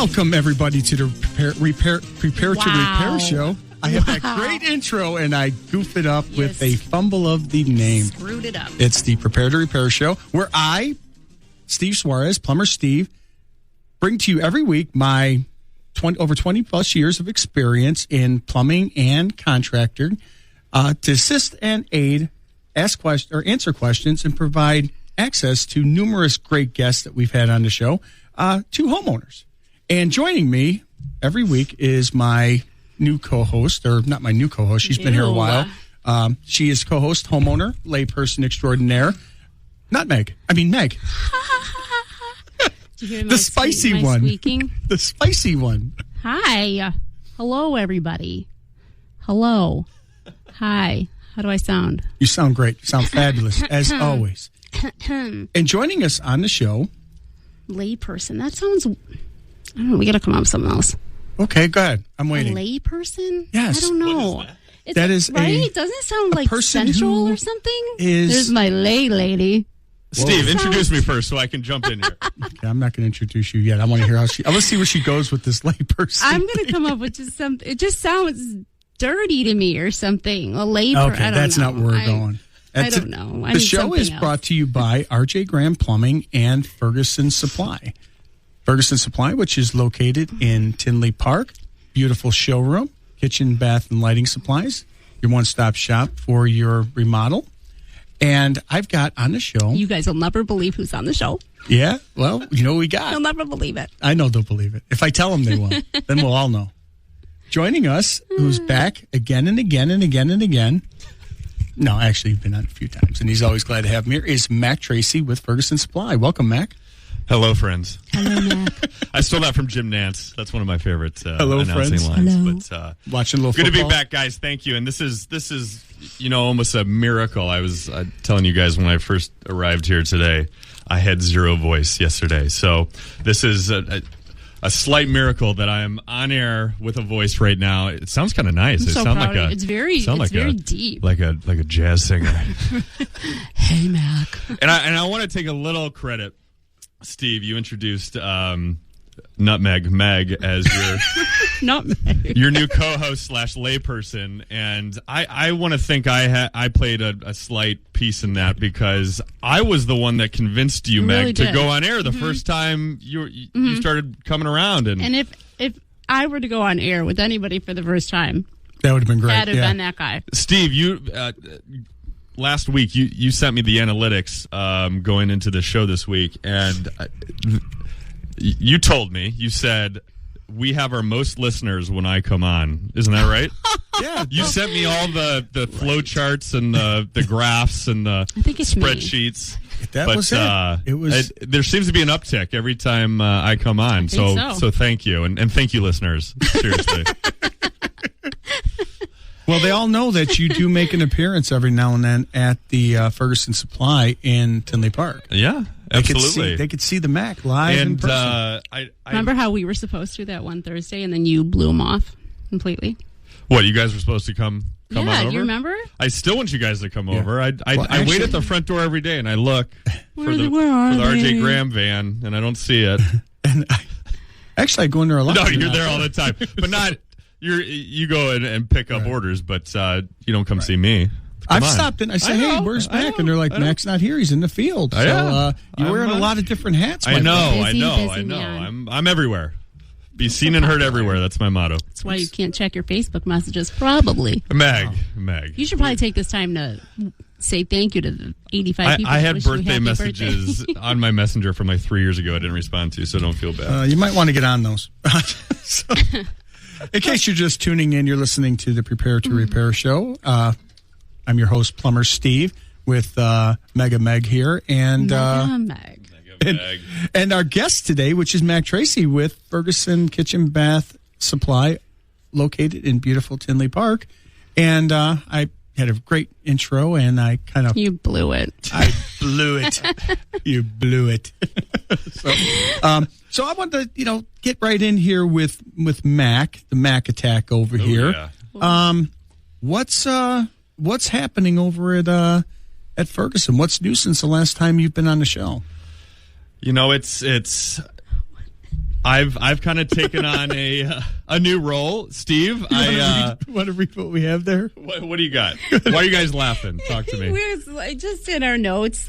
Welcome, everybody, to the Prepare to Repair show. I have that great intro, and I goof it up with a fumble of the name. Screwed it up. It's the Prepare to Repair show, where I, Steve Suarez, Plumber Steve, bring to you every week my over 20-plus years of experience in plumbing and contracting to assist and aid, ask questions, or answer questions, and provide access to numerous great guests that we've had on the show to homeowners. And joining me every week is my new co-host, or not my new co-host. She's been here a while. She is co-host, homeowner, layperson extraordinaire. Not Meg. I mean Meg. Did you hear the spicy one. Squeaking? The spicy one. Hi. Hello, everybody. Hello. Hi. How do I sound? You sound great. You sound fabulous, as always. And joining us on the show... Layperson. That sounds... I don't know. We got to come up with something else. Okay, go ahead. I'm waiting. A layperson? Yes. I don't know. That is right? Doesn't it sound like sensual or something? There's my lady. Steve, introduce me first so I can jump in here. Okay, I'm not going to introduce you yet. I want to hear how I want to see where she goes with this layperson. I'm going to come up with just something. It just sounds dirty to me or something. A layperson. Okay, that's not where we're going. I don't know. The show is brought to you by R.J. Graham Plumbing and Ferguson Supply. Ferguson Supply, which is located in Tinley Park. Beautiful showroom, kitchen, bath, and lighting supplies. Your one-stop shop for your remodel. And I've got on the show... You guys will never believe who's on the show. Yeah? Well, you know what we got. You'll never believe it. I know they'll believe it. If I tell them, they will. Then we'll all know. Joining us, who's back again and again and again and again... No, actually, he's been on a few times, and he's always glad to have him here, is Mack Tracey with Ferguson Supply. Welcome, Mack. Hello, friends. Hello, Mack. I stole that from Jim Nance. That's one of my favorite Hello, announcing friends. lines. Hello. But, watching a little good football. to be back, guys. Thank you. And this is almost a miracle. I was telling you guys when I first arrived here today, I had zero voice yesterday. So this is a slight miracle that I am on air with a voice right now. It sounds kind of nice. I'm so proud of you. It's very deep. Like a jazz singer. Hey, Mack. And I want to take a little credit. Steve, you introduced Nutmeg Meg as your new co-host / layperson, and I want to think I played a slight piece in that because I was the one that convinced you, Meg, to go on air the first time you started coming around. And if I were to go on air with anybody for the first time, that would have been great. That'd have been that guy. Steve, you last week you sent me the analytics going into the show this week, and you told me, you said, we have our most listeners when I come on. Isn't that right? Yeah. You sent me all the flow charts and the graphs and the spreadsheets. That was it. It was. There seems to be an uptick every time I come on. So thank you. And thank you, listeners. Seriously. Well, they all know that you do make an appearance every now and then at the Ferguson Supply in Tinley Park. Yeah, absolutely. They could see the Mack live in person. I remember how we were supposed to that one Thursday, and then you blew them off completely? What, you guys were supposed to come on over? Yeah, you remember? I still want you guys to come over. I actually, wait at the front door every day, and I look for the RJ Graham van, and I don't see it. And I go in there a lot. No, you're there all the time. But not... You go in and pick up orders, but you don't come see me. I've stopped in. I say, hey, where's Mack? And they're like, Mack's not here. He's in the field. So you're wearing a lot of different hats. I know. Man. I'm everywhere. Be seen and heard everywhere. That's my motto. That's why you can't check your Facebook messages, probably. Meg. You should probably take this time to say thank you to the 85 people. I had birthday messages on my messenger from like 3 years ago I didn't respond to, so don't feel bad. You might want to get on those. In case you're just tuning in, you're listening to the Prepare to Repair show. I'm your host, Plumber Steve, with Mega Meg here. And and our guest today, which is Mack Tracey with Ferguson Kitchen Bath Supply, located in beautiful Tinley Park. And I had a great intro, and I kind of... You blew it. I blew it. You blew it. So I want to, get right in here with Mack, the Mack attack over here. Yeah. What's happening over at Ferguson? What's new since the last time you've been on the show? It's I've kind of taken on a new role, Steve. You want to read what we have there? What do you got? Why are you guys laughing? Talk to me. We're just in our notes.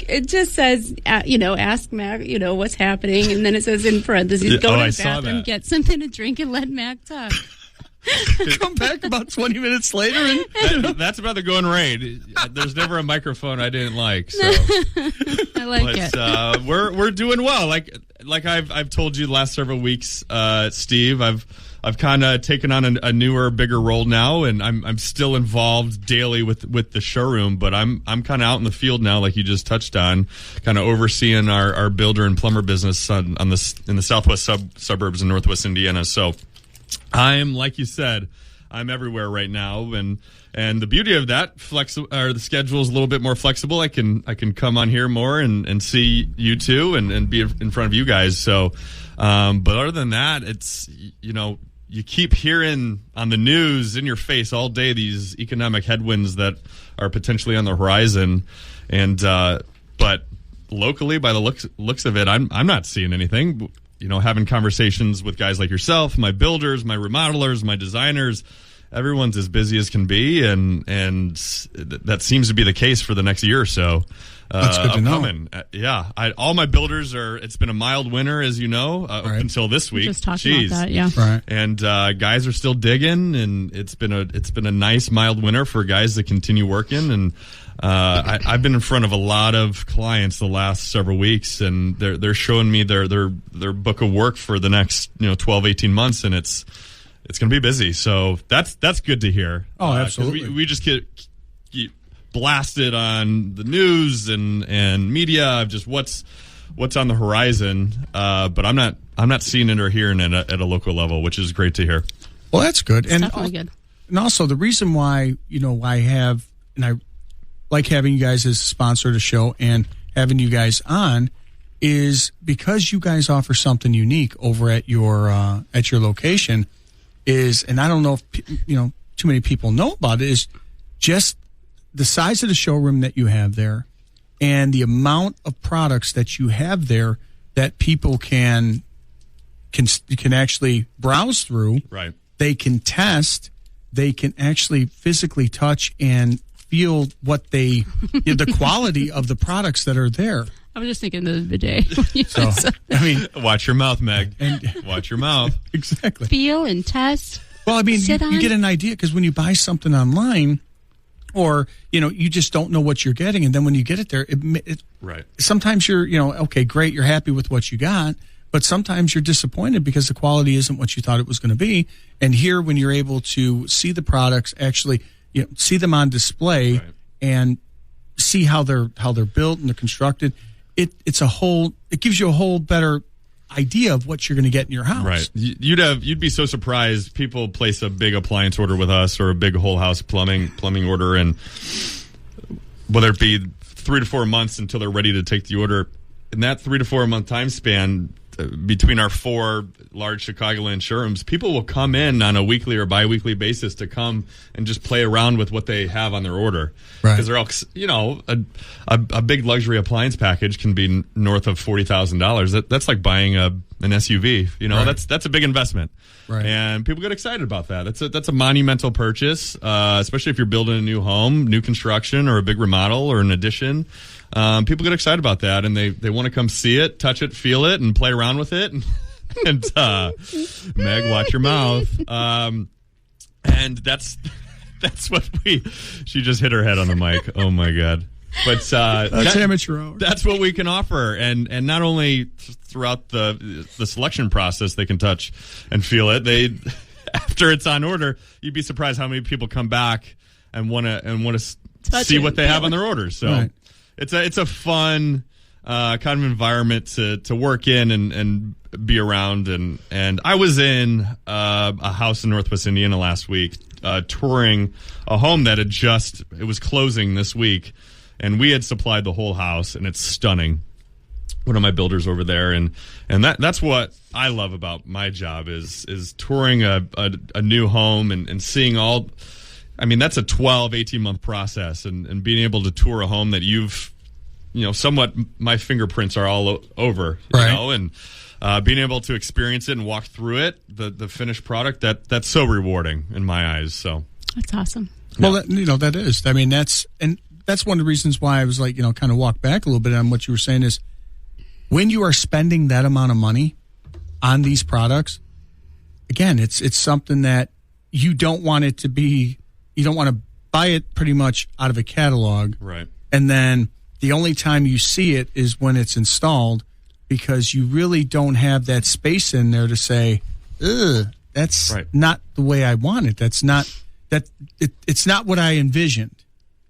It just says, ask Mac, what's happening, and then it says in parentheses, go to the bathroom, get something to drink, and let Mac talk. Come back about 20 minutes later. And that's about the going rate. There's never a microphone I didn't like. So. I like it. We're doing well. Like I've told you the last several weeks, Steve. I've kind of taken on a newer, bigger role now, and I'm still involved daily with the showroom. But I'm kind of out in the field now, like you just touched on, kind of overseeing our builder and plumber business in the southwest suburbs in northwest Indiana. So. I'm, like you said, I'm everywhere right now, and the beauty of that the schedule is a little bit more flexible. I can come on here more and see you too, and be in front of you guys. So, but other than that, it's you keep hearing on the news in your face all day these economic headwinds that are potentially on the horizon, and but locally, by the looks of it, I'm not seeing anything. Having conversations with guys like yourself, my builders, my remodelers, my designers, everyone's as busy as can be, and that seems to be the case for the next year or so. That's good to know. Yeah, all my builders it's been a mild winter, as you know, up until this week. Just talking about that, yeah. Right. And guys are still digging, and it's been a nice mild winter for guys that continue working. And I've been in front of a lot of clients the last several weeks, and they're showing me their book of work for the next 12, 18 months, and it's going to be busy. So that's good to hear. Oh, absolutely. We just get blasted on the news and media of just what's on the horizon, but I'm not seeing it or hearing it at a local level, which is great to hear. Well, that's good. It's definitely good. And also the reason why I like having you guys as a sponsor of the show and having you guys on is because you guys offer something unique over at your location. And I don't know if too many people know about it, is just the size of the showroom that you have there and the amount of products that you have there that people can actually browse through. Right. They can test. They can actually physically touch and feel what the quality of the products that are there. I was just thinking of the bidet. So, I mean, watch your mouth, Meg. Watch your mouth. Exactly. Feel and test. Well, I mean, you get an idea because when you buy something online, or you just don't know what you're getting, and then when you get it there, right. Sometimes you're okay, great, you're happy with what you got, but sometimes you're disappointed because the quality isn't what you thought it was going to be. And here, when you're able to see the products, actually, see them on display, right, and see how they're built and they're constructed, it gives you a whole better idea of what you're going to get in your house. Right. You'd be so surprised. People place a big appliance order with us or a big whole house plumbing order, and whether it be 3 to 4 months until they're ready to take the order, in that 3 to 4 month time span between our 4 large Chicagoland showrooms, people will come in on a weekly or bi-weekly basis to come and just play around with what they have on their order. Right. Because they're all, a big luxury appliance package can be north of $40,000. That's like buying an SUV. Right. That's a big investment. Right. And people get excited about that. That's a monumental purchase, especially if you're building a new home, new construction, or a big remodel or an addition. People get excited about that, and they want to come see it, touch it, feel it, and play around with it. And Meg, watch your mouth. And that's what she just hit her head on the mic. Oh my God. But that's amateur hour. That's what we can offer, and not only throughout the selection process they can touch and feel it. They after it's on order, you'd be surprised how many people come back and want to see what they have on their orders. So right. It's a fun kind of environment to work in and be around. And I was in a house in Northwest Indiana last week, touring a home that it was closing this week. And we had supplied the whole house, and it's stunning. One of my builders over there, and that's what I love about my job is touring a new home and seeing all. I mean, that's a 12, 18-month process, and being able to tour a home that you've, somewhat my fingerprints are all over, right. and being able to experience it and walk through it, the finished product, that's so rewarding in my eyes. So that's awesome. Well, that is. I mean, that's one of the reasons why I was like, kind of walk back a little bit on what you were saying is when you are spending that amount of money on these products, again, it's something that you don't want it to be. You don't want to buy it pretty much out of a catalog, right? And then the only time you see it is when it's installed, because you really don't have that space in there to say, "Ugh, that's not the way I want it. That's not that. It's not what I envisioned."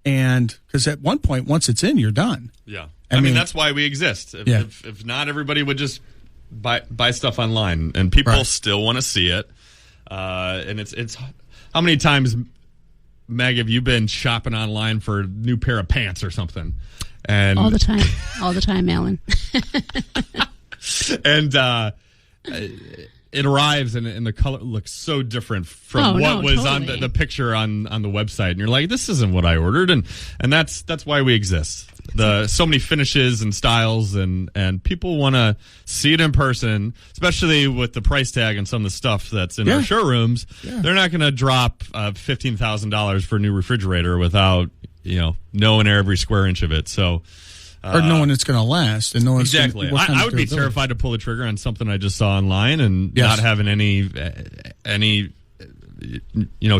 And because at one point, once it's in, you're done. Yeah, I mean that's why we exist. If not, everybody would just buy stuff online, and people still want to see it. And it's how many times, Meg, have you been shopping online for a new pair of pants or something? And all the time, Alan. And it arrives and the color looks so different from what was on the picture on the website, and you're like, this isn't what I ordered, and that's why we exist. So many finishes and styles, and people want to see it in person, especially with the price tag and some of the stuff that's in our showrooms. Yeah. They're not going to drop $15,000 for a new refrigerator without knowing every square inch of it. So. Or knowing it's going to last, and knowing exactly. I would be terrified to pull the trigger on something I just saw online and not having any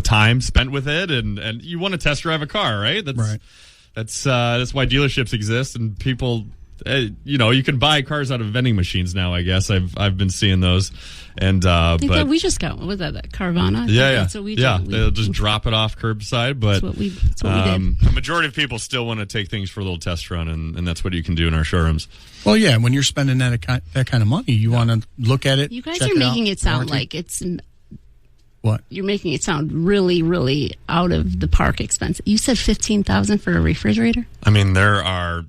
time spent with it. And you want to test drive a car, right? That's why dealerships exist, and people. You can buy cars out of vending machines now. I guess I've been seeing those, and but we just got, what was that Carvana? That's what we do. They'll just drop it off curbside. But that's what we did. The majority of people still want to take things for a little test run, and that's what you can do in our showrooms. Well, yeah, when you're spending that kind of money, you want to look at it. You guys are making it sound like it's. What? You're making it sound really, really out of the park expensive. You said $15,000 for a refrigerator? I mean, there are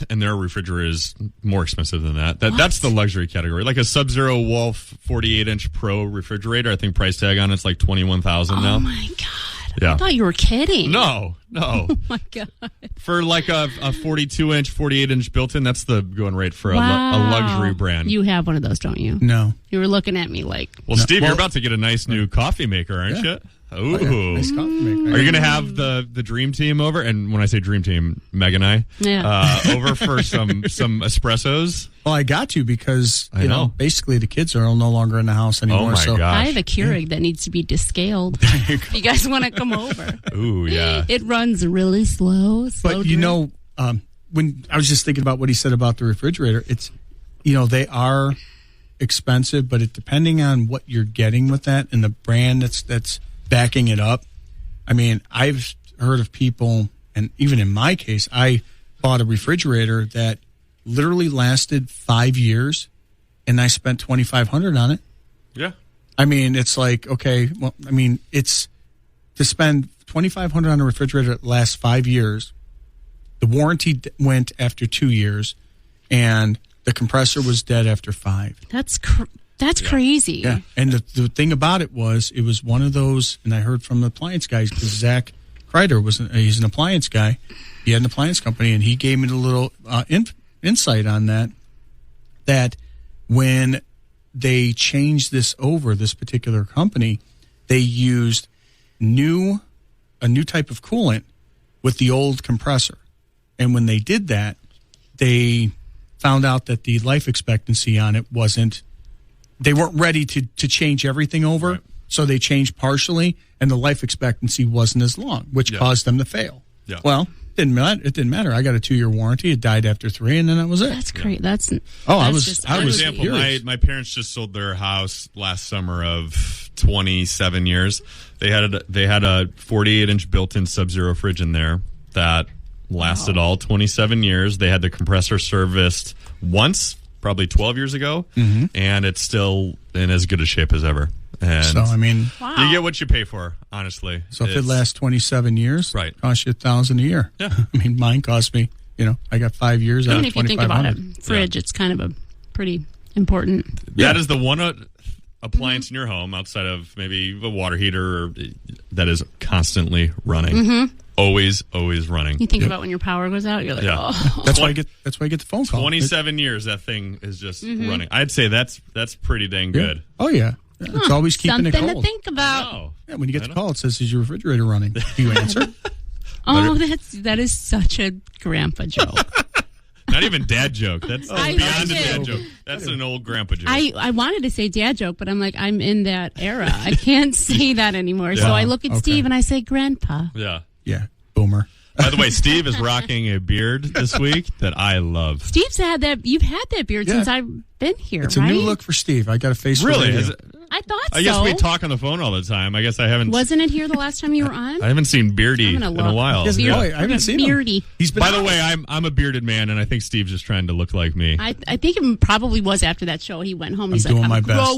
refrigerators more expensive than that. That's the luxury category. Like a Sub-Zero Wolf 48-inch Pro refrigerator, I think price tag on it's like $21,000 now. Oh my God. Yeah. I thought you were kidding. No. Oh my God. For like a 42-inch, 48-inch built-in, that's the going rate for a luxury brand. You have one of those, don't you? No. You were looking at me like... Well, Steve, you're about to get a nice new coffee maker, aren't you? Ooh. Nice coffee maker. Are you going to have the dream team over? And when I say dream team, Meg and I, over for some espressos? Well, I got to, because basically the kids are no longer in the house anymore. Oh my gosh. I have a Keurig that needs to be descaled. If you guys want to come over. Ooh, yeah. It runs really slow. But when I was just thinking about what he said about the refrigerator, it's they are expensive, but depending on what you're getting with that and the brand that's backing it up. I mean, I've heard of people, and even in my case, I bought a refrigerator that literally lasted 5 years, and I spent $2,500 on it. Yeah. I mean, it's like, okay, well, I mean, it's to spend $2,500 on a refrigerator that lasts 5 years. The warranty went after 2 years, and the compressor was dead after 5. That's crazy. Yeah, and the thing about it was one of those, and I heard from the appliance guys, because Zach Kreider he's an appliance guy. He had an appliance company, and he gave me a little insight on that when they changed this particular company, they used a new type of coolant with the old compressor. And when they did that, they found out that the life expectancy on it they weren't ready to change everything over. Right. So they changed partially, and the life expectancy wasn't as long, which caused them to fail. Yeah. Well, it didn't matter. I got a 2-year warranty. It died after 3, and then that was it. That's great. For example, my parents just sold their house last summer of 27 years. They had a 48-inch built-in Sub-Zero fridge in there that lasted all 27 years. They had the compressor serviced once, probably 12 years ago, and it's still in as good a shape as ever. And so, I mean, you get what you pay for, honestly. So if it lasts 27 years, right, it costs you $1,000 a year. Yeah. I mean, mine cost me, I got 5 years out of $2,500. If you think about it, fridge, it's kind of a pretty important. That is the one appliance in your home outside of maybe a water heater that is constantly running. Mm-hmm. Always running. You think about when your power goes out, you're like, oh. That's why I get the phone call. 27 years that thing is just running. I'd say that's pretty dang good. Oh, yeah. It's always keeping it cold. Something to think about. Yeah, when you get the call, it says, is your refrigerator running? Do you answer? Oh, that is such a grandpa joke. Not even dad joke. That's beyond a dad joke. That's an old grandpa joke. I wanted to say dad joke, but I'm like, I'm in that era. I can't say that anymore. Yeah. So I look at Steve and I say grandpa. Yeah. Yeah. Boomer. By the way, Steve is rocking a beard this week that I love. Steve's had that. You've had that beard since I've been here. It's a new look for Steve. I got a face. Really? I thought so. I guess we talk on the phone all the time. I guess I haven't. Wasn't it here the last time you were on? I haven't seen Beardy in a while. I haven't seen Beardy. Him. By the way, I'm a bearded man, and I think Steve's just trying to look like me. I think it probably was after that show. He went home. He's doing like, my best.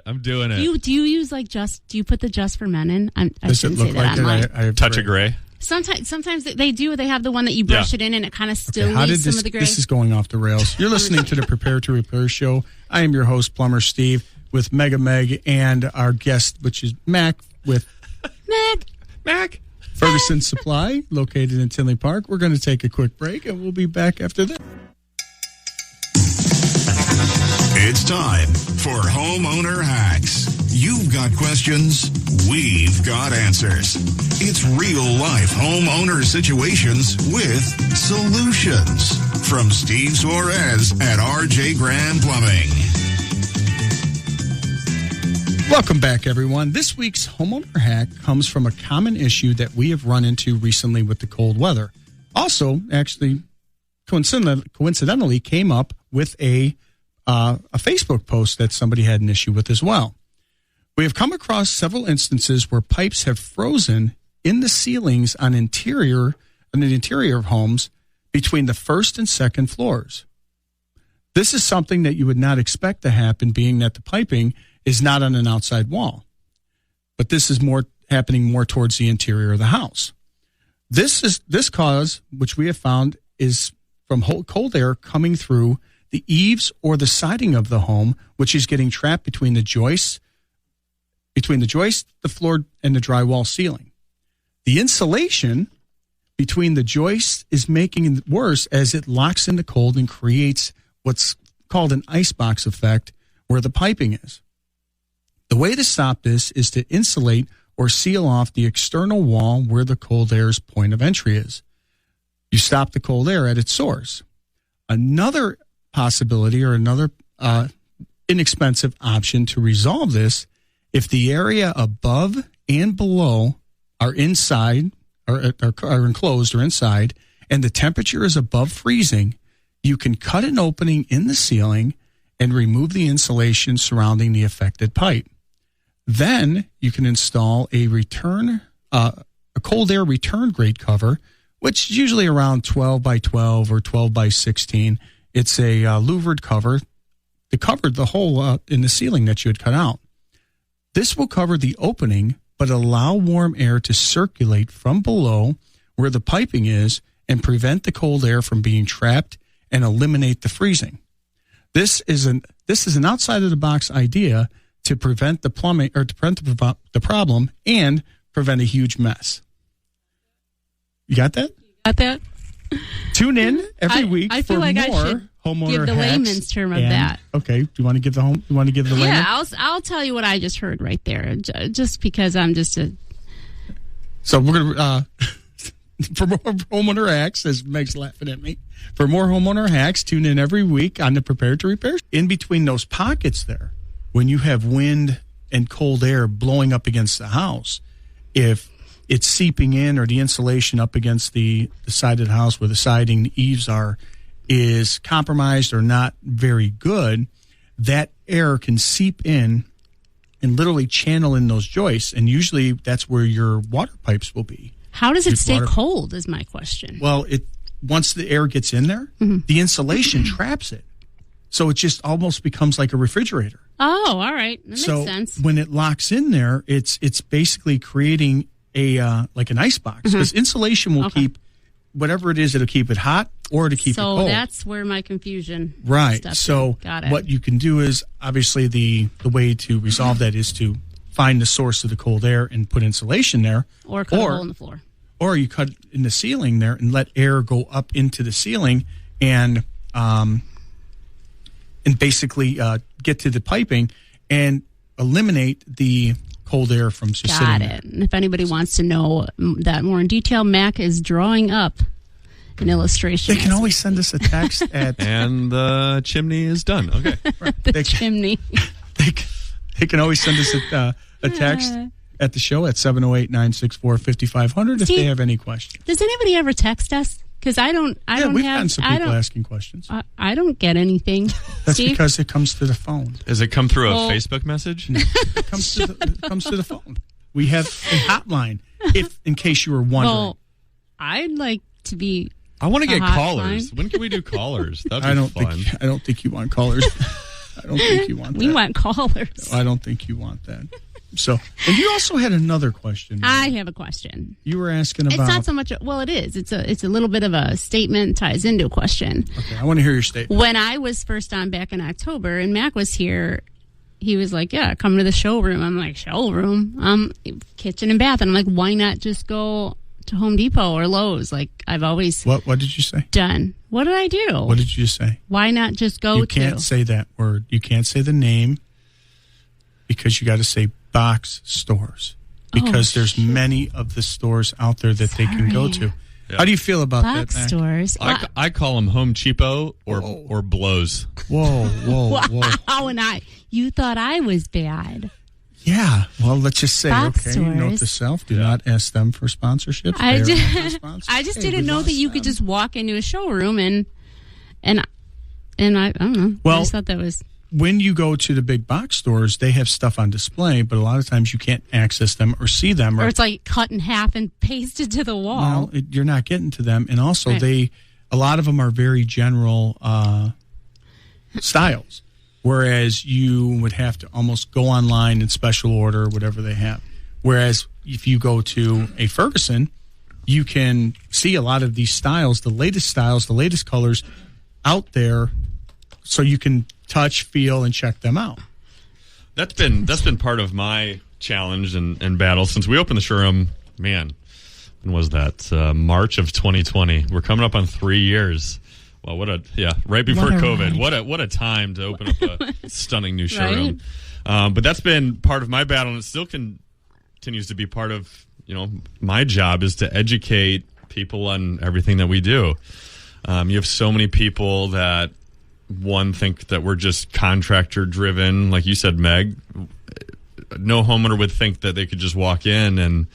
I'm doing it. Do you use do you put the just for men in? I Does it look like that? I touch of gray. Sometimes they do. They have the one that you brush it in, and it kind of still leaves some of the gray. This is going off the rails. You're listening to the Prepare to Repair show. I am your host, Plumber Steve, with Mega Meg and our guest, which is Mack with Mack Ferguson Supply, located in Tinley Park. We're going to take a quick break, and we'll be back after this. It's time for Homeowner Hacks. You've got questions, we've got answers. It's real-life homeowner situations with solutions. From Steve Suarez at RJ Grand Plumbing. Welcome back, everyone. This week's homeowner hack comes from a common issue that we have run into recently with the cold weather. Also, actually, coincidentally came up with a Facebook post that somebody had an issue with as well. We have come across several instances where pipes have frozen in the ceilings on the interior of homes between the first and second floors. This is something that you would not expect to happen, being that the piping is not on an outside wall. But this is happening more towards the interior of the house. This cause, which we have found, is from cold air coming through the eaves or the siding of the home, which is getting trapped between the joist, the floor, and the drywall ceiling. The insulation between the joists is making it worse as it locks in the cold and creates what's called an icebox effect where the piping is. The way to stop this is to insulate or seal off the external wall where the cold air's point of entry is. You stop the cold air at its source. Another possibility or another inexpensive option to resolve this, if the area above and below are inside or are enclosed or inside and the temperature is above freezing, you can cut an opening in the ceiling and remove the insulation surrounding the affected pipe. Then you can install a cold air return grate cover, which is usually around 12 by 12 or 12 by 16. It's a louvered cover to cover the hole in the ceiling that you had cut out. This will cover the opening, but allow warm air to circulate from below where the piping is and prevent the cold air from being trapped and eliminate the freezing. This is an outside of the box idea to prevent the plumbing or to prevent the problem and prevent a huge mess. You got that? Got that? Tune in every week I feel for like more I should homeowner give the hacks. Layman's term of that. Okay. Do you want to give the layman? Yeah, I'll tell you what I just heard right there, just because I'm just a. So we're gonna for more homeowner hacks, as Meg's laughing at me. For more homeowner hacks, tune in every week on the Prepare to Repair. In between those pockets there, when you have wind and cold air blowing up against the house, if it's seeping in or the insulation up against the side of the house where the siding, the eaves is compromised or not very good, that air can seep in and literally channel in those joists. And usually that's where your water pipes will be. How does it stay cold is my question. Well, once the air gets in there, the insulation traps it. So it just almost becomes like a refrigerator. Oh, all right. That makes sense. When it locks in there, it's basically creating like an ice box, because insulation will keep whatever it is, it'll keep it hot or to keep it cold. So that's where my confusion. Right. So Got it. what you can do is obviously the way to resolve that is to find the source of the cold air and put insulation there, or cut a hole in the floor, or you cut in the ceiling there and let air go up into the ceiling and basically get to the piping and eliminate the cold air from just sitting there. Got it. And if anybody wants to know that more in detail, Mack is drawing up an illustration. They can always send us a text at... And the chimney is done. Okay. The chimney. They can always send us a text at the show at 708-964-5500 if they have any questions. Does anybody ever text us? Because we've gotten some people asking questions. I don't get anything. That's Steve? Because it comes to the phone. Does it come through a Facebook message? No, it comes to the phone. We have a hotline, in case you were wondering. Well, I'd like to be. I want to get hotline. callers. When can we do callers? That'd be fun. I don't think you want callers. I don't think you want that. We want callers. I don't think you want that. So, and you also had another question. I have a question. You were asking about. It's not so much. Well, it is. It's a little bit of a statement, ties into a question. Okay, I want to hear your statement. When I was first on back in October, and Mack was here, he was like, "Yeah, come to the showroom." I'm like, "Showroom? Kitchen and bath." And I'm like, "Why not just go to Home Depot or Lowe's?" Like I've always. What did you say? Done. What did I do? What did you say? Why not just go to? You can't say that word. You can't say the name because you got to say box stores, because there's many of the stores out there that they can go to. Yeah. How do you feel about box that? Stores. I call them Home Cheapo or Blows. Whoa. Wow, and you thought I was bad. Yeah. Well, let's just say, box okay, stores. note to self, do not ask them for sponsorships. I just didn't know that you could just walk into a showroom and I don't know. Well, I just thought that was. When you go to the big box stores, they have stuff on display, but a lot of times you can't access them or see them. Or it's like cut in half and pasted to the wall. Well, you're not getting to them. And also, a lot of them are very general styles, whereas you would have to almost go online and special order whatever they have. Whereas if you go to a Ferguson, you can see a lot of these styles, the latest colors out there, so you can touch, feel, and check them out. That's been part of my challenge and battle since we opened the showroom. Man, when was that? March of 2020. We're coming up on 3 years. Well, right before COVID. What a time to open up a stunning new showroom. Right? But that's been part of my battle, and it still continues to be part of my job is to educate people on everything that we do. You have so many people that think that we're just contractor driven. Like you said, Meg, no homeowner would think that they could just walk in and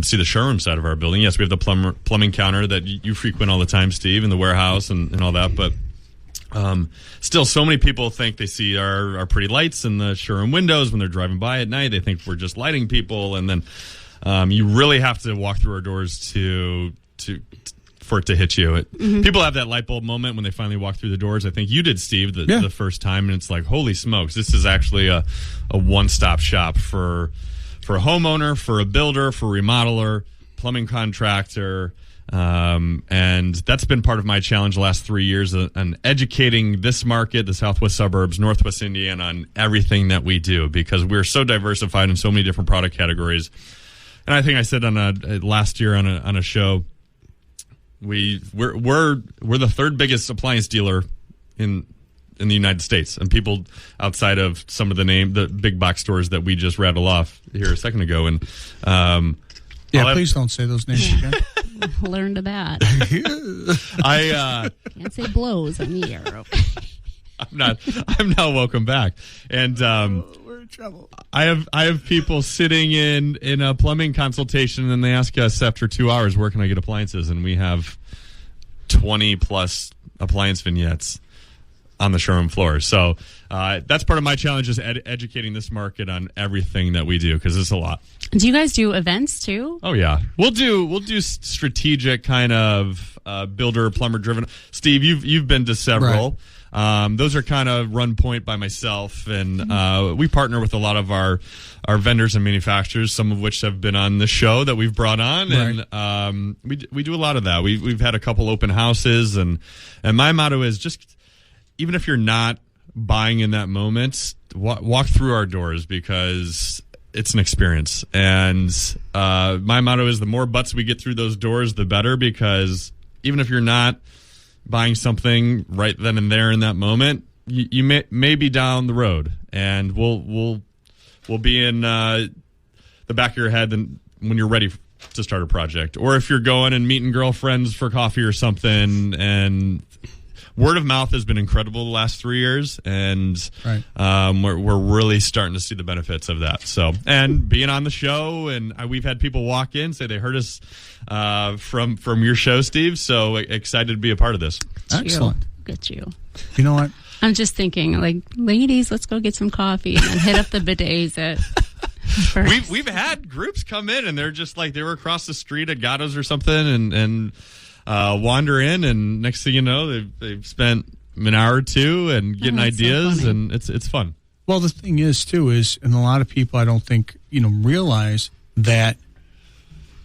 see the showroom side of our building. Yes, we have the plumbing counter that you frequent all the time, Steve, in the warehouse and all that. But still, so many people think they see our pretty lights in the showroom windows when they're driving by at night. They think we're just lighting people. And then you really have to walk through our doors for it to hit you. People have that light bulb moment when they finally walk through the doors. I think you did, Steve, the first time, and it's like, holy smokes, this is actually a one-stop shop for a homeowner, for a builder, for a remodeler, plumbing contractor, and that's been part of my challenge the last 3 years on educating this market, the Southwest suburbs, Northwest Indiana, on everything that we do, because we're so diversified in so many different product categories. And I think I said last year on a show, we're the third biggest appliance dealer in the United States, and people outside of some of the big box stores that we just rattled off here a second ago. And please don't say those names again. Learn to that. Can't say blows on the air. Okay. I'm not welcome back. And we're in trouble. I have people sitting in a plumbing consultation, and they ask us after 2 hours, where can I get appliances? And we have 20 plus appliance vignettes on the showroom floor. So that's part of my challenge, is educating this market on everything that we do, because it's a lot. Do you guys do events too? Oh yeah, we'll do strategic kind of builder, plumber driven. Steve, you've been to several. those are kind of run point by myself, and we partner with a lot of our vendors and manufacturers, some of which have been on the show that we've brought on, right. and we do a lot of that. We've had a couple open houses, and my motto is just, even if you're not buying in that moment, walk through our doors, because it's an experience. And my motto is, the more butts we get through those doors, the better, because even if you're not buying something right then and there in that moment, you may be down the road, and we'll be in the back of your head when you're ready to start a project, or if you're going and meeting girlfriends for coffee or something. And word of mouth has been incredible the last 3 years, and right. We're really starting to see the benefits of that. So, and being on the show, and we've had people walk in, say they heard us from your show, Steve. So excited to be a part of this. Excellent. Look at you. You know what? I'm just thinking, like, ladies, let's go get some coffee and then hit up the bidets at first. We've had groups come in, and they're just like, they were across the street at Gatto's or something, and wander in, and next thing you know, they've spent an hour or two and getting ideas, so and it's fun. Well, the thing is, too, and a lot of people, I don't think, realize that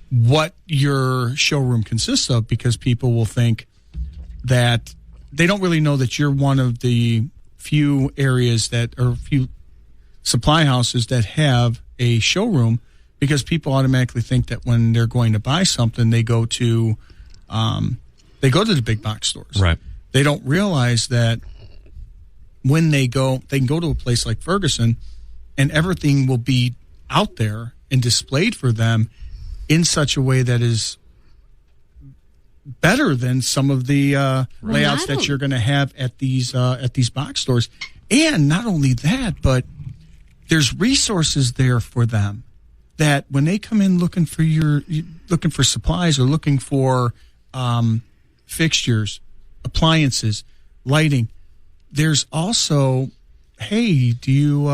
what your showroom consists of, because people will think that they don't really know that you're one of the few areas few supply houses that have a showroom, because people automatically think that when they're going to buy something, they go to the big box stores. Right. They don't realize that when they can go to a place like Ferguson, and everything will be out there and displayed for them in such a way that is better than some of the layouts that you're going to have at these box stores. And not only that, but there's resources there for them that when they come in looking for supplies, or looking for fixtures, appliances, lighting, there's also, hey, do you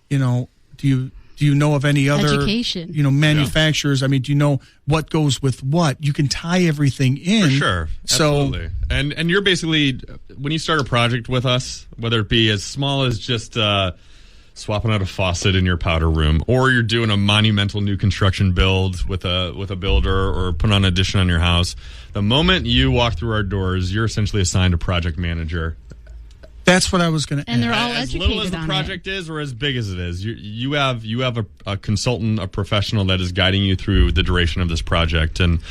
know of any other education, manufacturers? I mean, do you know what goes with what? You can tie everything in. For sure. Absolutely. And you're basically, when you start a project with us, whether it be as small as just swapping out a faucet in your powder room, or you're doing a monumental new construction build with a builder, or put on an addition on your house, the moment you walk through our doors, you're essentially assigned a project manager. That's what I was going to add. And they're all as educated little as the on project is, or as big as it is, you have a consultant, a professional that is guiding you through the duration of this project. And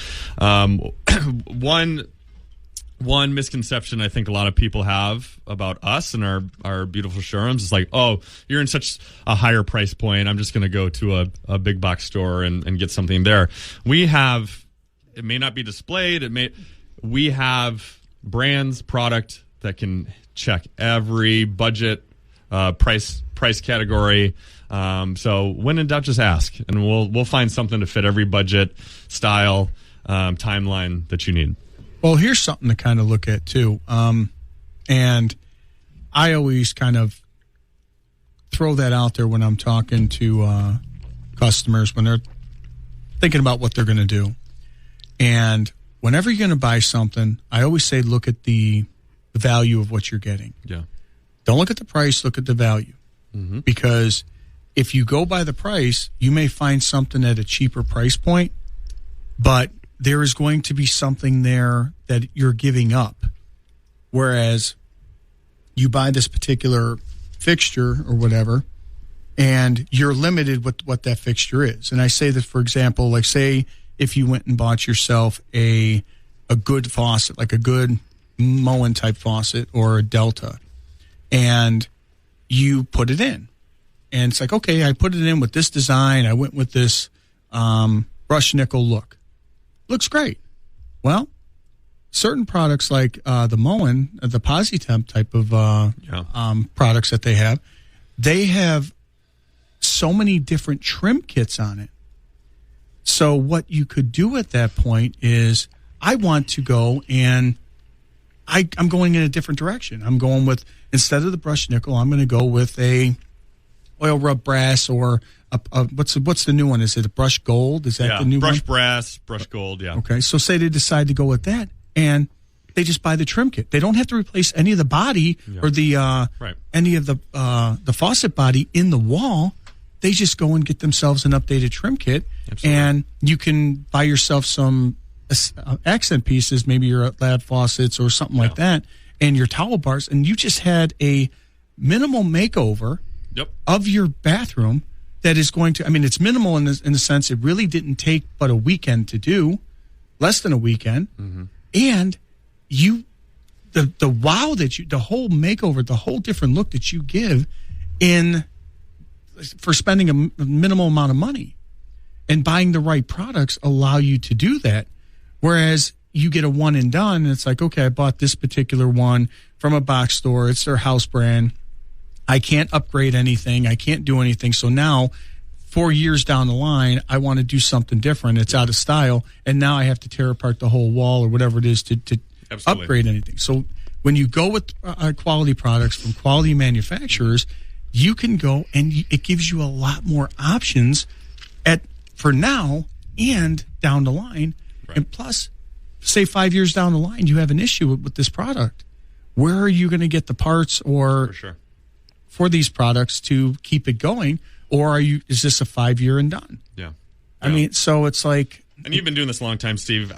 one misconception I think a lot of people have about us and our beautiful showrooms is like, oh, you're in such a higher price point, I'm just going to go to a big box store and get something there. We have, it may not be displayed, we have brands, product that can check every budget, price category. So when in doubt, just ask, and we'll find something to fit every budget, style, timeline that you need. Well, here's something to kind of look at too, and I always kind of throw that out there when I'm talking to customers when they're thinking about what they're going to do. And whenever you're going to buy something, I always say look at the value of what you're getting. Yeah. Don't look at the price, look at the value. Mm-hmm. Because if you go by the price, you may find something at a cheaper price point, but there is going to be something there that you're giving up. Whereas you buy this particular fixture or whatever, and you're limited with what that fixture is. And I say that, for example, like say if you went and bought yourself a good faucet, like a good Moen type faucet or a Delta, and you put it in. And it's like, okay, I put it in with this design. I went with this brushed nickel look. Looks great. Well, certain products like the Moen, the PosiTemp type of products that they have so many different trim kits on it. So what you could do at that point is, I want to go and I'm going in a different direction. I'm going with, instead of the brushed nickel, I'm going to go with a oil rub brass, or what's the new one? Is it a brushed gold? Is that the new brush one? Brass, brushed gold, yeah. Okay, so say they decide to go with that, and They just buy the trim kit. They don't have to replace any of the body or the any of the faucet body in the wall. They just go and get themselves an updated trim kit, and you can buy yourself some accent pieces, maybe your lab faucets or something like that, and your towel bars, and you just had a minimal makeover of your bathroom that is going to, I mean, it's minimal in the sense it really didn't take but a weekend to do, less than a weekend, and the wow that the whole makeover, the whole different look that you give for spending a minimal amount of money and buying the right products allow you to do that. Whereas you get a one and done, and it's like, okay, I bought this particular one from a box store. It's their house brand. I can't upgrade anything. I can't do anything. So now 4 years down the line, I want to do something different. It's out of style. And now I have to tear apart the whole wall or whatever it is to upgrade anything. So when you go with quality products from quality manufacturers, you can go and it gives you a lot more options for now and down the line. Right. And plus, say 5 years down the line, you have an issue with this product. Where are you going to get the parts for these products to keep it going? Or is this a 5 year and done? Yeah. I mean, so it's like. And you've been doing this a long time, Steve.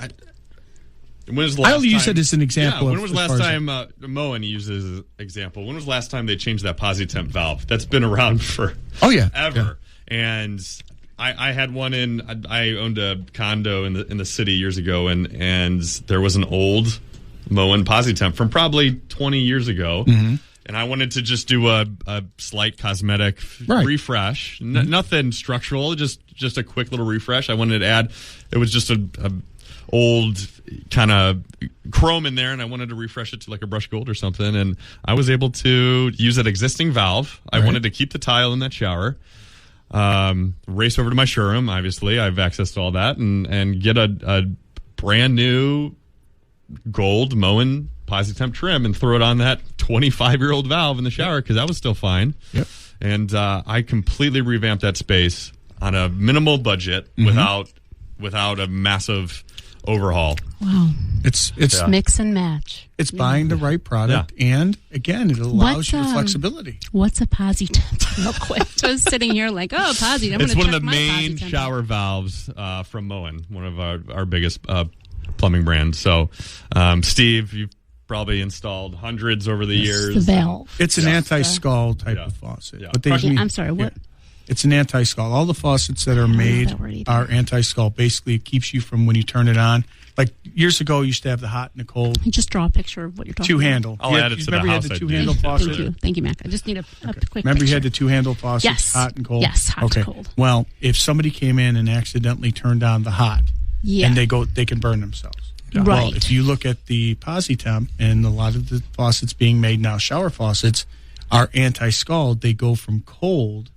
I'll use it as an example. Yeah, when was the last time, Moen uses an example, when was the last time they changed that PosiTemp valve? That's been around for ever. Yeah. And I had one I owned a condo in the city years ago, and there was an old Moen PosiTemp from probably 20 years ago. Mm-hmm. And I wanted to just do a slight cosmetic refresh. Nothing structural, just a quick little refresh. I wanted to add, it was just a old kind of chrome in there, and I wanted to refresh it to like a brush gold or something. And I was able to use that existing valve. I wanted to keep the tile in that shower. Race over to my showroom, obviously. I have access to all that, and get a brand new gold Moen PosiTemp trim and throw it on that 25-year-old valve in the shower because that was still fine. Yep. And I completely revamped that space on a minimal budget without a massive overhaul. Wow. It's mix and match. It's buying the right product, and again, it allows you the flexibility. What's a PosiTemp? Real quick. I was sitting here like, PosiTemp. It's one of the main shower valves from Moen, one of our biggest plumbing brands. So, Steve, you've probably installed hundreds over the years. The valve. It's an anti-scald type of faucet. Yeah. But I'm sorry, what? It's an anti-scald. All the faucets that are made are anti-scald. Basically, it keeps you from when you turn it on. Like years ago, you used to have the hot and the cold. You just draw a picture of what you're talking two-handle. about. I'll add it to the house. Remember you had the two-handle faucet? Thank you, Mac. I just need a quick Remember picture. You had the two-handle faucet? Yes. Hot and cold? Yes, hot and cold. Well, if somebody came in and accidentally turned on the hot, and they can burn themselves. Right. Well, if you look at the PosiTemp, and a lot of the faucets being made now, shower faucets, are anti-scald. They go from cold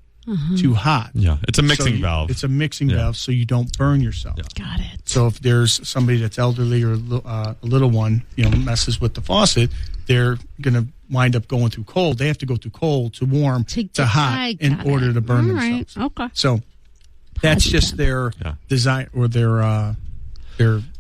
to hot. Yeah, it's a mixing valve. It's a mixing valve, so you don't burn yourself. Yeah. Got it. So if there's somebody that's elderly or a little one, messes with the faucet, they're going to wind up going through cold. They have to go through cold to warm to hot in order to burn themselves. Okay. So that's just their design or their.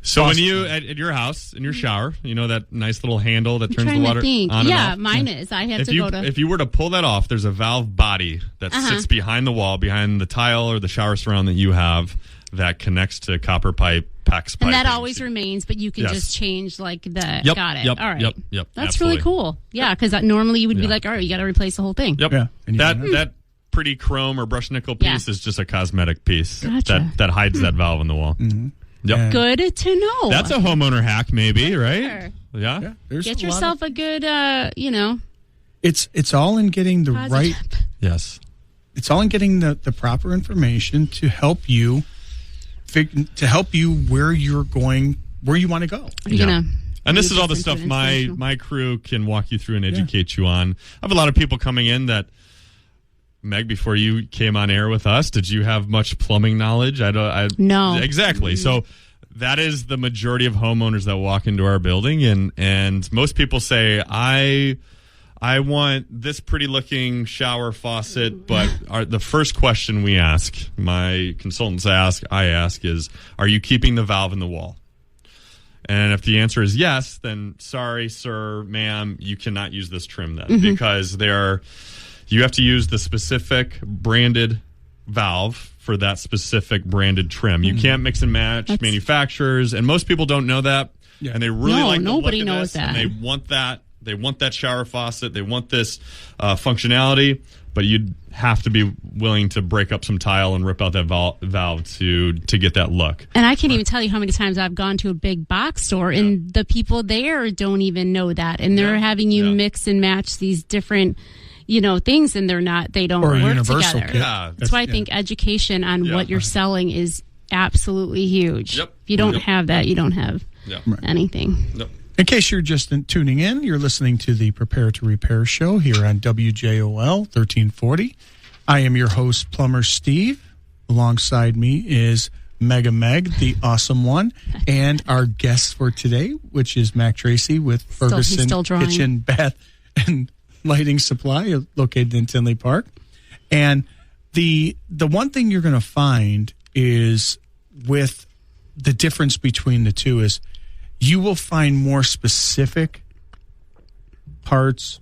So when you at your house in your shower, that nice little handle that turns the water on and off. Mine is. I have to go to. If you were to pull that off, there's a valve body that sits behind the wall, behind the tile or the shower surround that you have that connects to copper pipe, PAX pipe. And that always remains, but you can just change like the. Yep, got it. Yep, all right. Yep. That's absolutely. really cool. Yeah, because normally you would be like, all right, you got to replace the whole thing. Yep. Yeah. That pretty chrome or brushed nickel piece is just a cosmetic piece that hides that valve in the wall. Mm-hmm. Yep. Good to know. That's a homeowner hack, maybe, right? Sure. Yeah. Get yourself a good, It's all in getting the right. Yes. It's all in getting the proper information to help you where you're going, where you want to go. And this is all the stuff my crew can walk you through and educate you on. I have a lot of people coming in that. Meg, before you came on air with us, did you have much plumbing knowledge? No. Exactly. So that is the majority of homeowners that walk into our building, and most people say, I want this pretty looking shower faucet, but the first question we ask, my consultants I ask is, are you keeping the valve in the wall? And if the answer is yes, then sorry, sir, ma'am, you cannot use this trim then because you have to use the specific branded valve for that specific branded trim. You can't mix and match manufacturers, and most people don't know that. Yeah. And they really like the nobody look of knows this, that. and they want that. They want that shower faucet. They want this functionality, but you'd have to be willing to break up some tile and rip out that valve to get that look. And I can't even tell you how many times I've gone to a big box store and the people there don't even know that, and they're having you mix and match these different things, and they don't work together. Yeah. That's why I think education on what you're selling is absolutely huge. Yep. If you don't have that, you don't have anything. Yep. In case you're just tuning in, you're listening to the Prepare to Repair show here on WJOL 1340. I am your host, Plumber Steve. Alongside me is Meg, the awesome one, and our guest for today, which is Mack Tracey with Ferguson Kitchen, Bath, and Lighting Supply, located in Tinley Park. And the one thing you're going to find is with the difference between the two is you will find more specific parts,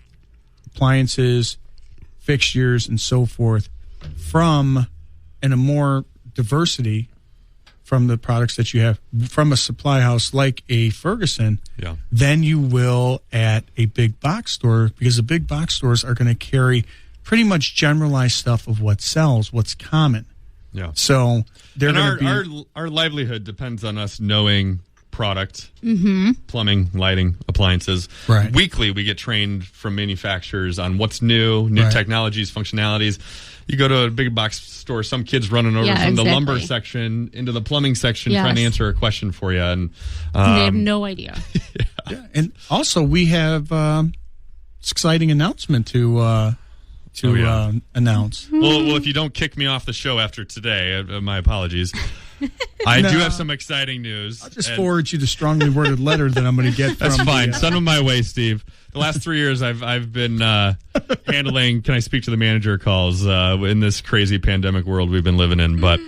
appliances, fixtures, and so forth and a more diversity from the products that you have from a supply house like a Ferguson than you will at a big box store, because the big box stores are going to carry pretty much generalized stuff of what sells, what's common. Yeah. So they're our livelihood depends on us knowing product, plumbing, lighting, appliances. Right. Weekly, we get trained from manufacturers on what's new technologies, functionalities. You go to a big box store, some kid's running over from the lumber section into the plumbing section trying to answer a question for you. And they have no idea. And also, we have exciting announcement to announce. Well, if you don't kick me off the show after today, my apologies. I do have some exciting news. I'll just forward you the strongly worded letter that I'm going to get from That's fine. Send them my way, Steve. The last 3 years, I've been handling can I speak to the manager calls in this crazy pandemic world we've been living in. But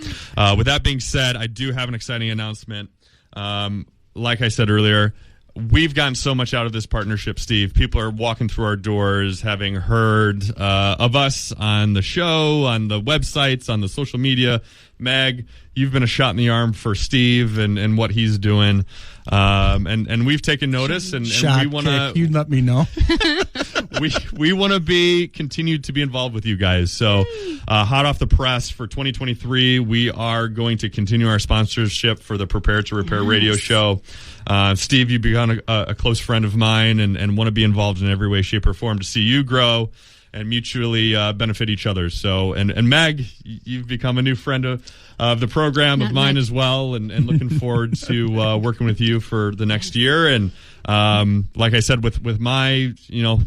with that being said, I do have an exciting announcement. Like I said earlier, we've gotten so much out of this partnership, Steve. People are walking through our doors, having heard of us on the show, on the websites, on the social media. Meg, you've been a shot in the arm for Steve and what he's doing. And we've taken notice, and we want to. You let me know. we want to continue to be involved with you guys. So, hot off the press for 2023, we are going to continue our sponsorship for the Prepare to Repair radio show. Steve, you've become a close friend of mine, and want to be involved in every way, shape, or form to see you grow and mutually benefit each other. So, and Meg, you've become a new friend of the program, of mine as well, and looking forward to working with you for the next year. And like I said, with my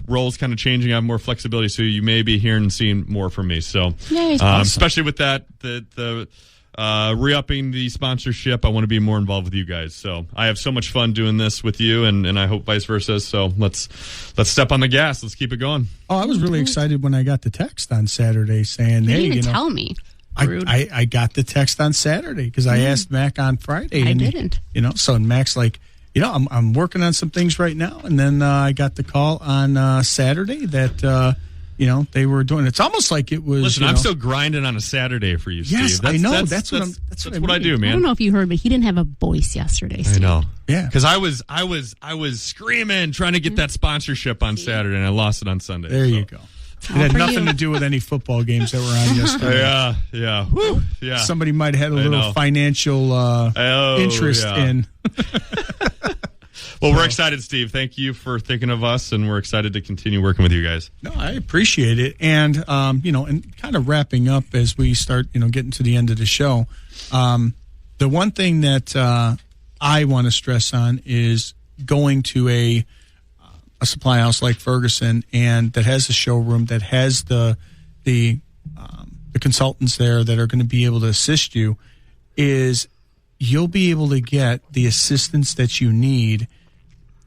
roles kind of changing, I have more flexibility, so you may be hearing and seeing more from me. So, especially with that, the re-upping the sponsorship, I want to be more involved with you guys. So I have so much fun doing this with you, and I hope vice versa. So let's step on the gas. Let's keep it going. Oh, I was really excited when I got the text on Saturday saying, you "Hey, didn't even tell me." I got the text on Saturday because I asked Mac on Friday. I didn't. So Mac's like, I'm working on some things right now, and then I got the call on Saturday that. They were doing. It's almost like it was. Listen, I'm still grinding on a Saturday for you, Steve. Yes, I know. That's what I do, man. I don't know if you heard, but he didn't have a voice yesterday, Steve. I know. Yeah, because I was screaming trying to get that sponsorship on Saturday, and I lost it on Sunday. There you go. It had nothing to do with any football games that were on yesterday. Yeah. Woo, yeah. Somebody might have had a little financial interest in. Well, we're excited, Steve. Thank you for thinking of us, and we're excited to continue working with you guys. No, I appreciate it. And, and kind of wrapping up as we start, getting to the end of the show, the one thing that I want to stress on is going to a supply house like Ferguson, and that has a showroom, that has the consultants there that are going to be able to assist you, is you'll be able to get the assistance that you need,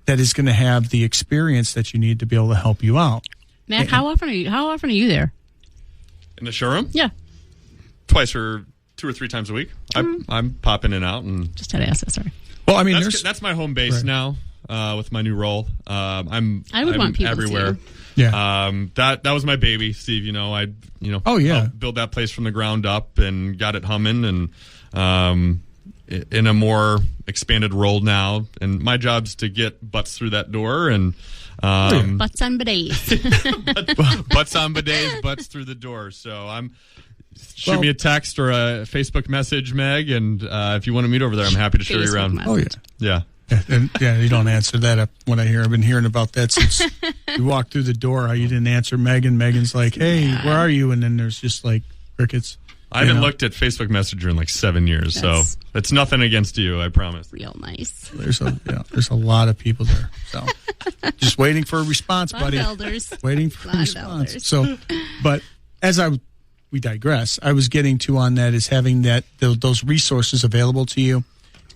that is going to have the experience that you need to be able to help you out. Mac, how often are you there? In the showroom? Yeah. Twice or 2 or 3 times a week. I'm popping in and out and just had to ask that. Sorry. Well, I mean, that's my home base now with my new role. I would want people everywhere. to. Yeah. That was my baby, Steve. Helped build that place from the ground up and got it humming, and in a more expanded role now. And my job's to get butts through that door and butts on bidets. butts on bidets, butts through the door. So shoot me a text or a Facebook message, Meg, and if you want to meet over there, I'm happy to show you around. Message. Yeah. You don't answer that when I hear. I've been hearing about that since you walked through the door. How you didn't answer Megan. Megan's like, "Hey, where are you?" And then there's just like crickets. I haven't looked at Facebook Messenger in like 7 years, so it's nothing against you. I promise. Real nice. There's a lot of people there. So just waiting for a response, buddy. Elders. Waiting for a response. So, but as we digress. I was getting to on that is having those resources available to you.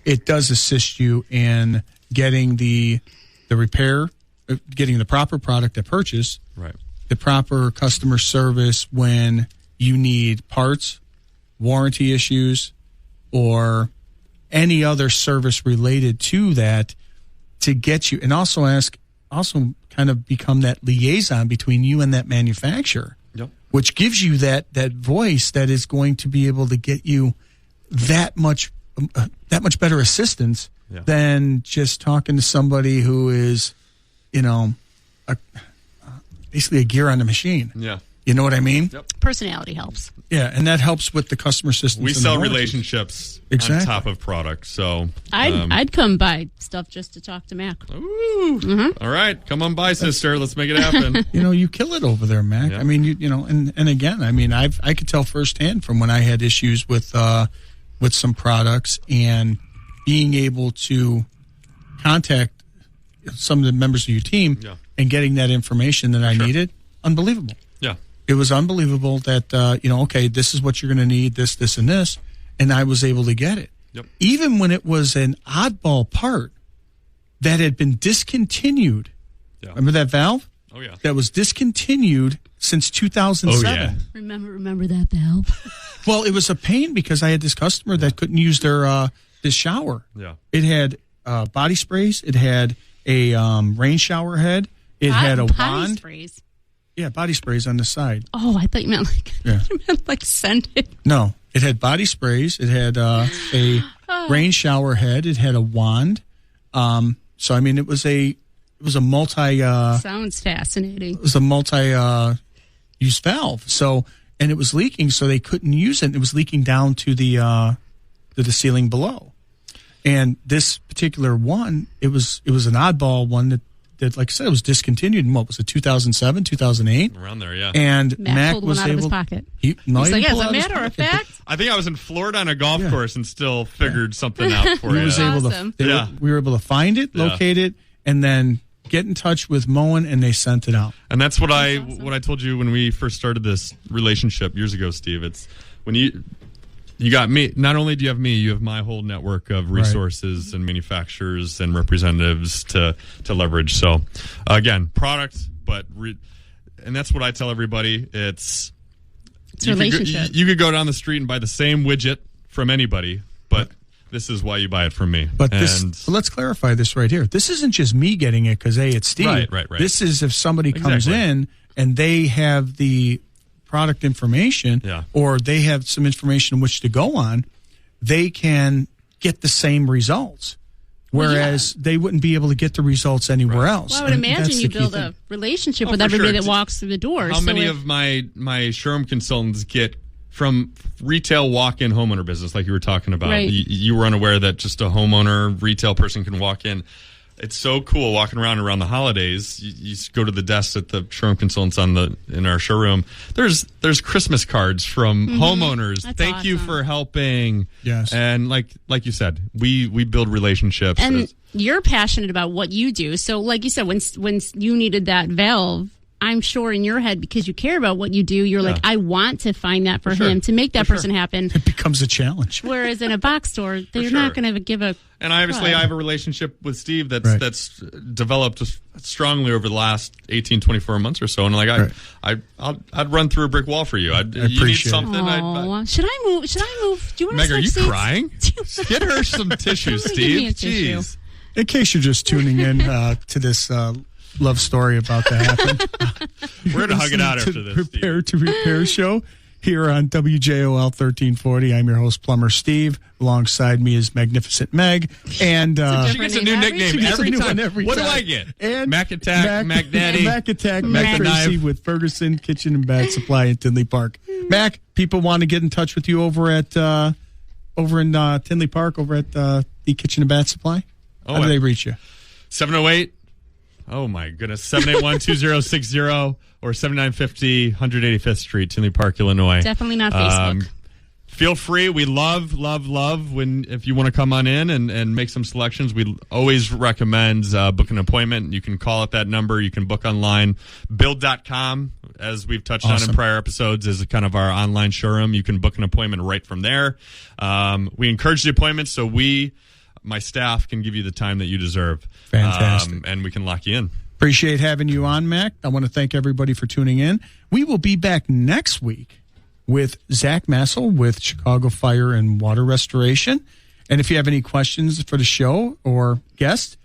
It does assist you in getting the repair, getting the proper product at purchase, right? The proper customer service when you need parts, warranty issues, or any other service related to that to get you, and also kind of become that liaison between you and that manufacturer, which gives you that voice that is going to be able to get you that much better assistance than just talking to somebody who is, basically a gear on the machine. Yeah. You know what I mean? Yep. Personality helps. Yeah, and that helps with the customer assistance. We sell relationships on top of product. So I'd come buy stuff just to talk to Mack. Ooh. Mm-hmm. All right. Come on by, sister. Let's make it happen. You kill it over there, Mack. Yeah. I mean, and again, I mean, I could tell firsthand from when I had issues with some products and being able to contact some of the members of your team and getting that information that I needed. Unbelievable. Yeah. It was unbelievable that, okay, this is what you're going to need, this, and this. And I was able to get it. Yep. Even when it was an oddball part that had been discontinued. Yeah. Remember that valve? Oh, yeah. That was discontinued since 2007. Oh, yeah. Remember that valve? Well, it was a pain because I had this customer that couldn't use their this shower. Yeah. It had body sprays. It had a rain shower head. It had a wand. Sprays. Yeah, body sprays on the side. Oh, I thought you meant like scented. No, it had body sprays. It had a rain shower head. It had a wand. So I mean, it was a multi. Sounds fascinating. It was a multi-use valve. So and it was leaking, so they couldn't use it. It was leaking down to the ceiling below. And this particular one, it was an oddball one that, like I said, it was discontinued in, what was it, 2007, 2008? Around there, yeah. And Mack was pulled one out of his pocket. He's like, as a matter of fact. I think I was in Florida on a golf course and still figured something out for you. We were able to find it, locate it, and then get in touch with Moen, and they sent it out. And that's what I told you when we first started this relationship years ago, Steve. It's when you got me. Not only do you have me, you have my whole network of resources and manufacturers and representatives to leverage. So, again, product, and that's what I tell everybody. It's relationship. You could go down the street and buy the same widget from anybody, but this is why you buy it from me. But let's clarify this right here. This isn't just me getting it because, it's Steve. Right. This is if somebody comes in and they have the product information or they have some information in which to go on, they can get the same results. Whereas they wouldn't be able to get the results anywhere else. Well, I would imagine you build a relationship with everybody that walks through the door. How many of my showroom consultants get from retail walk-in homeowner business, like you were talking about? Right. You were unaware that just a homeowner retail person can walk in. It's so cool walking around the holidays. You go to the desk at the showroom consultants in our showroom. There's Christmas cards from homeowners. That's Thank you for helping. Yes. And like you said, we build relationships. And you're passionate about what you do. So like you said, when you needed that valve I'm sure in your head, because you care about what you do, you're like, I want to find that for him, to make that person happen. It becomes a challenge. Whereas in a box store, they're not going to give a... And obviously, I have a relationship with Steve that's developed strongly over the last 18, 24 months or so. And like, I'd run through a brick wall for you. You need something. Should I move? Do you want Meg, to are you seats? crying? Get her some tissues, Steve. Jeez. In case you're just tuning in to this love story about to happen, we're going to hug it out after this. Prepare to Repair show here on WJOL 1340. I'm your host, Plumber Steve. Alongside me is Magnificent Meg. And she gets a new nickname every time. What do I get? And Mack Attack, Mack Daddy. Mack Attack, Mack Tracey with Ferguson Kitchen and Bath Supply in Tinley Park. Mac, people want to get in touch with you over in Tinley Park, over at the Kitchen and Bath Supply. How do they reach you? 708. Oh, my goodness. 781-2060 or 7950 185th Street, Tinley Park, Illinois. Definitely not Facebook. Feel free. We love if you want to come on in and make some selections. We always recommend booking an appointment. You can call at that number. You can book online. Build.com, as we've touched on in prior episodes, is kind of our online showroom. You can book an appointment right from there. We encourage the appointments so my staff can give you the time that you deserve. Fantastic. And we can lock you in. Appreciate having you on, Mac. I want to thank everybody for tuning in. We will be back next week with Zach Massel with Chicago Fire and Water Restoration. And if you have any questions for the show or guests,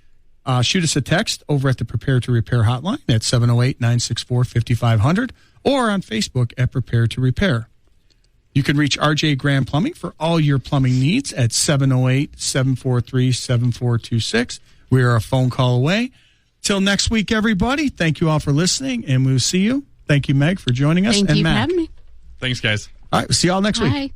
shoot us a text over at the Prepare to Repair hotline at 708-964-5500 or on Facebook at Prepare to Repair. You can reach RJ Graham Plumbing for all your plumbing needs at 708-743-7426. We are a phone call away. Till next week, everybody, thank you all for listening, and we'll see you. Thank you, Meg, for joining us. Thank you for having me. Thanks, guys. All right, we'll see you all next week. Bye.